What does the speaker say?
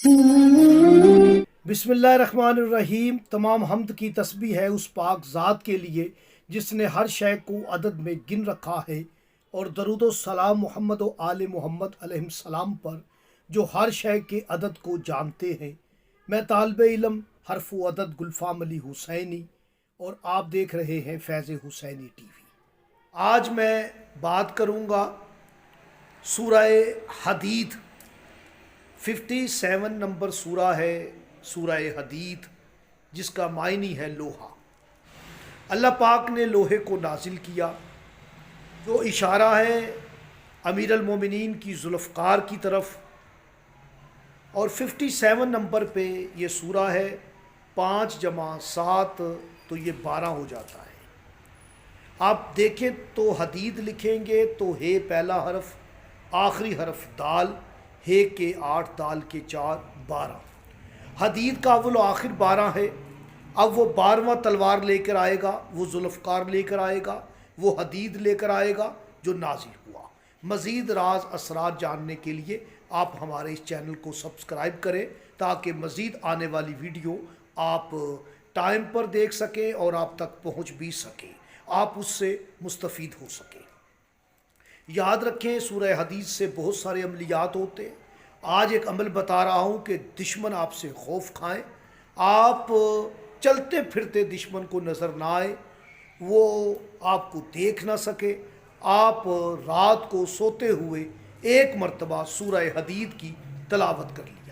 बिस्मिल्लाहिर्रहमानिर्रहीम। तमाम हमद की तस्बीह है उस पाक ज़ात के लिए जिसने हर शय को अदद में गिन रखा है, और दरूद सलाम मोहम्मद व आले मोहम्मद अलैहिस्सलाम पर जो हर शय के अदद को जानते हैं। मैं तालिब इल्म हरफ व अदद गुलफ़ाम अली हुसैनी, और आप देख रहे हैं फैज़ हुसैनी टीवी। आज मैं बात करूँगा सूरह हदीद 57 नंबर सूरा है, सूरह हदीद, जिसका मायनी है लोहा। अल्लाह पाक ने लोहे को नाजिल किया, जो इशारा है अमीर अल मोमिनीन की जुल्फ़कार की तरफ। और 57 नंबर पे ये सूरा है। 5 जमा 7 तो ये 12 हो जाता है। आप देखें तो हदीद लिखेंगे तो हे पहला हरफ, आखिरी हरफ दाल, हे के 8, दाल के 4, 12। हदीद का अव्वल आखिर 12 है। अब वो 12वां तलवार लेकर आएगा, वो जुल्फ़कार लेकर आएगा, वो हदीद लेकर आएगा जो नाजिल हुआ। मज़ीद राज असरार जानने के लिए आप हमारे इस चैनल को सब्सक्राइब करें, ताकि मज़ीद आने वाली वीडियो आप टाइम पर देख सकें और आप तक पहुँच भी सकें, आप उससे मुस्तफ़ीद हो सकें। याद रखें, सूरह हदीद से बहुत सारे अमलियात होते हैं। आज एक अमल बता रहा हूँ कि दुश्मन आपसे खौफ खाएं, आप चलते फिरते दुश्मन को नज़र ना आए, वो आपको देख ना सके। आप रात को सोते हुए एक मरतबा सूरह हदीद की तलावत कर ली।